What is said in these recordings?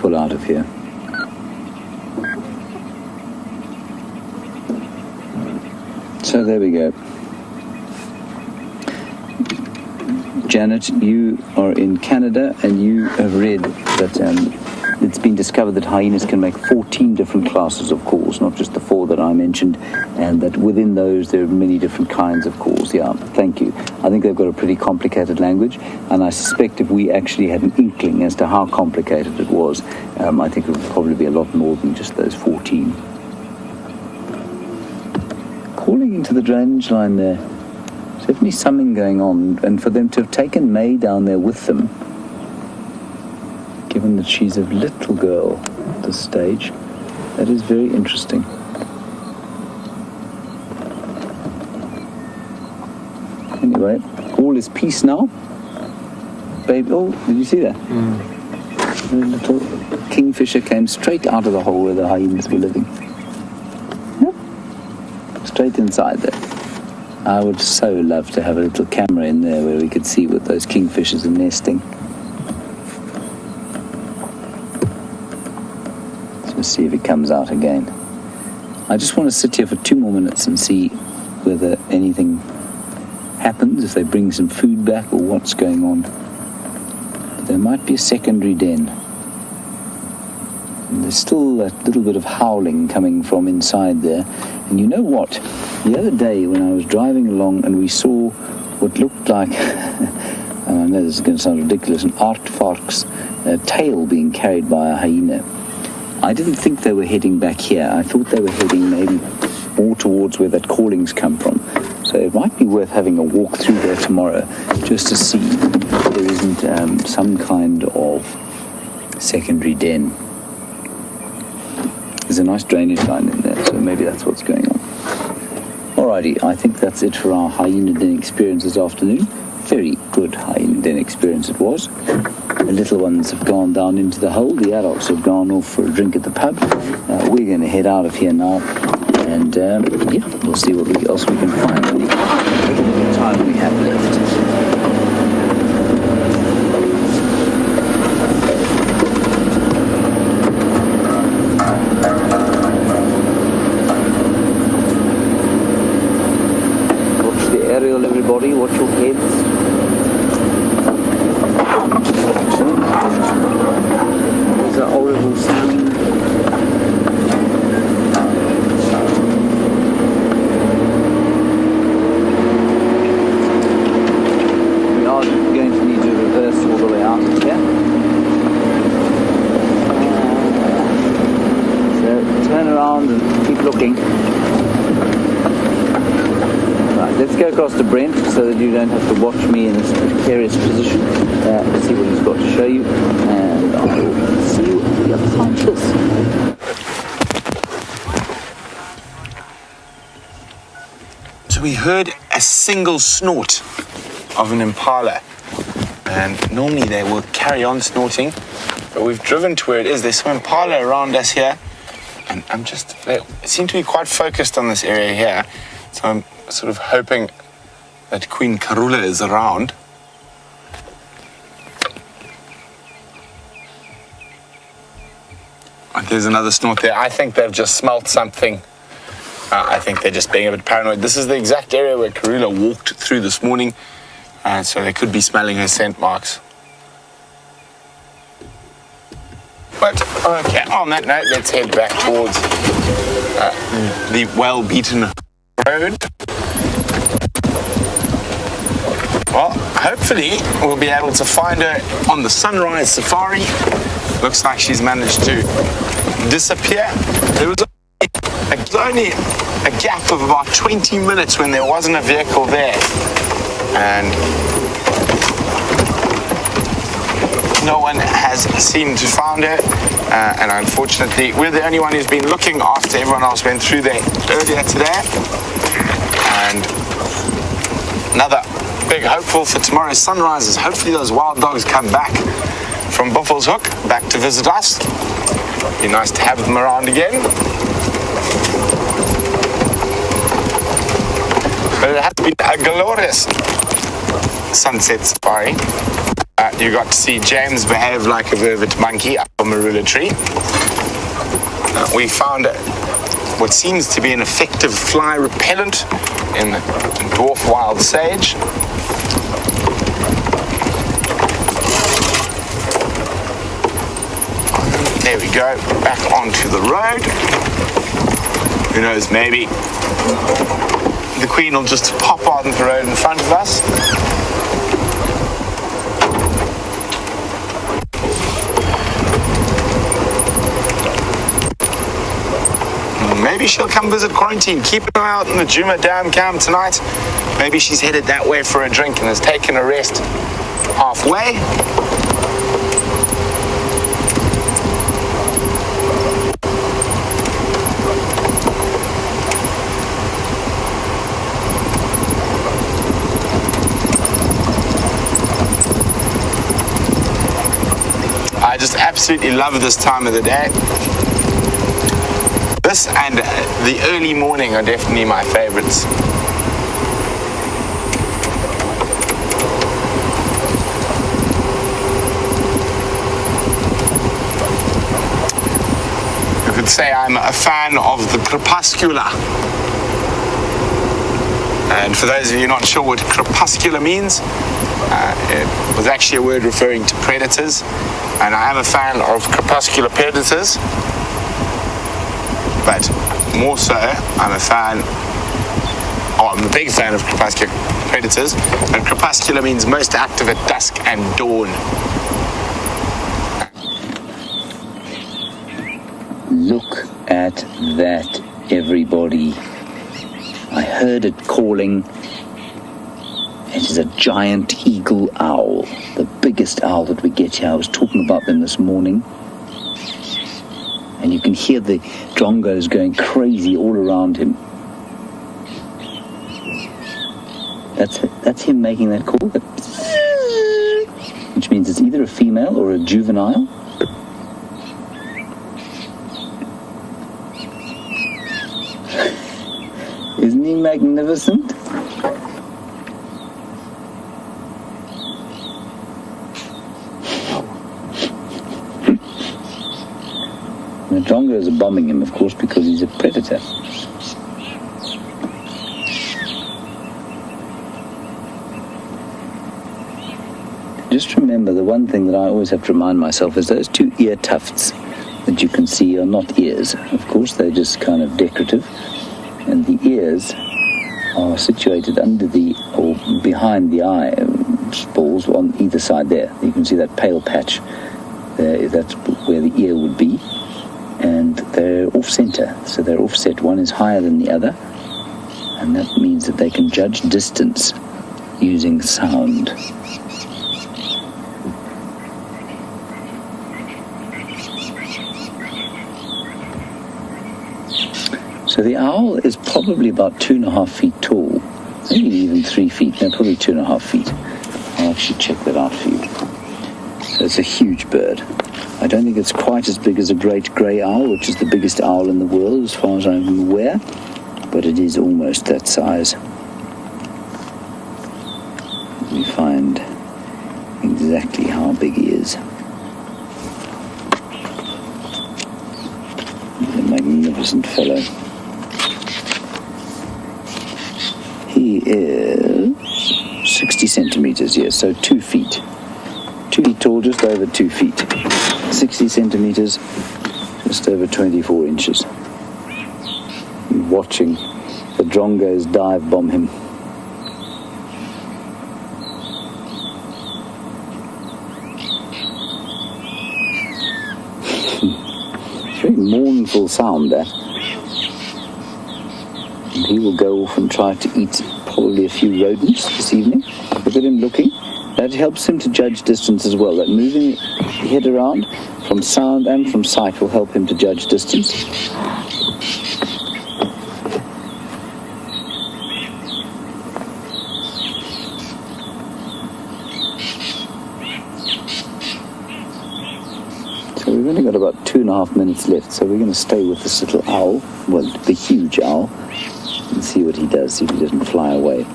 pull out of here. So there we go. Janet, you are in Canada and you have read that it's been discovered that hyenas can make 14 different classes of calls, not just the 4 that I mentioned, and that within those there are many different kinds of calls. Yeah, thank you. I think they've got a pretty complicated language, and I suspect if we actually had an inkling as to how complicated it was, I think it would probably be a lot more than just those 14. Calling into the drainage line there. There's definitely something going on, and for them to have taken May down there with them, given that she's a little girl at this stage, that is very interesting. Anyway, all is peace now. Baby, oh, did you see that? The little kingfisher came straight out of the hole where the hyenas were living. Yep. Straight inside there. I would so love to have a little camera in there where we could see what those kingfishers are nesting. Let's see if it comes out again. I just want to sit here for 2 more minutes and see whether anything happens, if they bring some food back or what's going on. There might be a secondary den. And there's still that little bit of howling coming from inside there. And you know what? The other day when I was driving along and we saw what looked like, and I know this is going to sound ridiculous, an aardvark's tail being carried by a hyena. I didn't think they were heading back here. I thought they were heading maybe more towards where that calling's come from. So it might be worth having a walk through there tomorrow just to see if there isn't some kind of secondary den. There's a nice drainage line in there, so maybe that's what's going on. Alrighty, I think that's it for our hyena den experience this afternoon. Very good hyena den experience it was. The little ones have gone down into the hole. The adults have gone off for a drink at the pub. We're going to head out of here now. And, yeah, we'll see what else we can find in the time we have left. Watch the aerial, everybody. Watch your heads. There's a horrible sound. We are going to need to reverse all the way out of here. So turn around and keep looking. Right, let's go across to Brent so that you don't have to watch me in this precarious position. Let's see what he's got to show you, and I'll see you at the other side of this. So we heard a single snort of an impala, and normally they will carry on snorting, but we've driven to where it is. There's some impala around us here, and they seem to be quite focused on this area here, so I'm sort of hoping that Queen Karula is around. There's another snort there. I think they've just smelt something. I think they're just being a bit paranoid. This is the exact area where Karula walked through this morning, so they could be smelling her scent marks. But, okay, on that note, let's head back towards the well-beaten road. Well, hopefully we'll be able to find her on the sunrise safari. Looks like she's managed to disappear. There was only a gap of about 20 minutes when there wasn't a vehicle there. And no one has seemed to find her. And unfortunately, we're the only one who's been looking after everyone else went through there earlier today. And another big hopeful for tomorrow's sunrise is hopefully those wild dogs come back from Buffelshoek back to visit us. Be nice to have them around again. But it has been a glorious sunset safari. you got to see James behave like a vervet monkey up a marula tree. We found what seems to be an effective fly repellent in dwarf wild sage. There we go, back onto the road. Who knows, maybe the Queen will just pop on the road in front of us. Maybe she'll come visit quarantine. Keep an eye out in the Djuma Dam camp tonight. Maybe she's headed that way for a drink and has taken a rest halfway. I just absolutely love this time of the day. This and the early morning are definitely my favorites. You could say I'm a fan of the crepuscular. And for those of you not sure what crepuscular means, it was actually a word referring to predators. And I am a fan of crepuscular predators. But more so, I'm a big fan of crepuscular predators, and crepuscular means most active at dusk and dawn. Look at that, everybody. I heard it calling. It is a giant eagle owl, the biggest owl that we get here. I was talking about them this morning. And you can hear the drongos going crazy all around him. That's him making that call, which means it's either a female or a juvenile. Isn't he magnificent? The drongos are bombing him, of course, because he's a predator. Just remember, the one thing that I always have to remind myself is those two ear tufts that you can see are not ears. Of course, they're just kind of decorative. And the ears are situated under or behind the eye balls on either side there. You can see that pale patch there. That's where the ear would be. And they're off-center, so they're offset. One is higher than the other, and that means that they can judge distance using sound. So the owl is probably about 2.5 feet tall, maybe even 3 feet, no, probably 2.5 feet. I'll actually check that out for you. So it's a huge bird. I don't think it's quite as big as a great grey owl, which is the biggest owl in the world as far as I'm aware, but it is almost that size. Let me find exactly how big he is. He's a magnificent fellow. He is 60 centimeters, yes, so 2 feet. 2 feet tall, just over 2 feet. 60 centimeters, just over 24 inches. I'm watching the drongos dive bomb him. It's a very mournful sound there. And he will go off and try to eat probably a few rodents this evening. Look at him looking. That helps him to judge distance as well. That moving the head around from sound and from sight will help him to judge distance. So we've only got about 2.5 minutes left, so we're going to stay with this little owl, well, the huge owl, and see what he does, see if he doesn't fly away.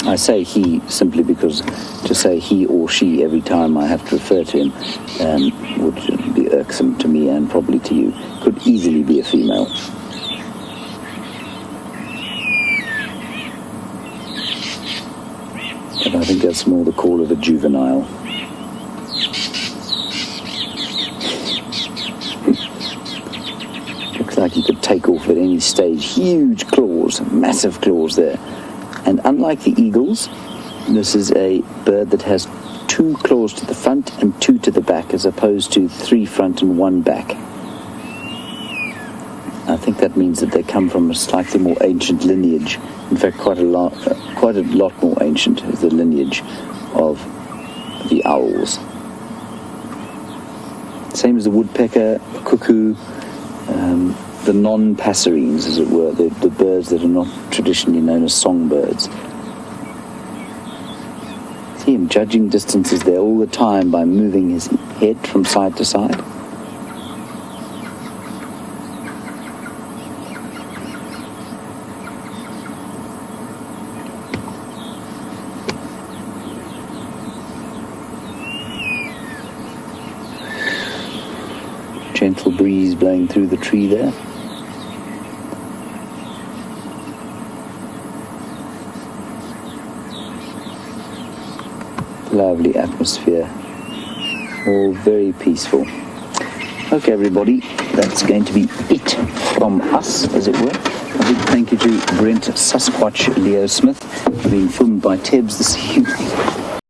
I say he simply because to say he or she every time I have to refer to him would be irksome to me and probably to you. Could easily be a female. But I think that's more the call of a juvenile. Looks like he could take off at any stage. Huge claws, massive claws there. And unlike the eagles, this is a bird that has 2 claws to the front and 2 to the back, as opposed to 3 front and 1 back. I think that means that they come from a slightly more ancient lineage. In fact, quite a lot more ancient is the lineage of the owls. Same as the woodpecker, cuckoo, the non-passerines, as it were, the birds that are not traditionally known as songbirds. See him judging distances there all the time by moving his head from side to side. Gentle breeze blowing through the tree there. Lovely atmosphere, all very peaceful. Okay, everybody, that's going to be it from us, as it were. A big thank you to Brent Sasquatch Leo Smith for being filmed by Tebs this evening.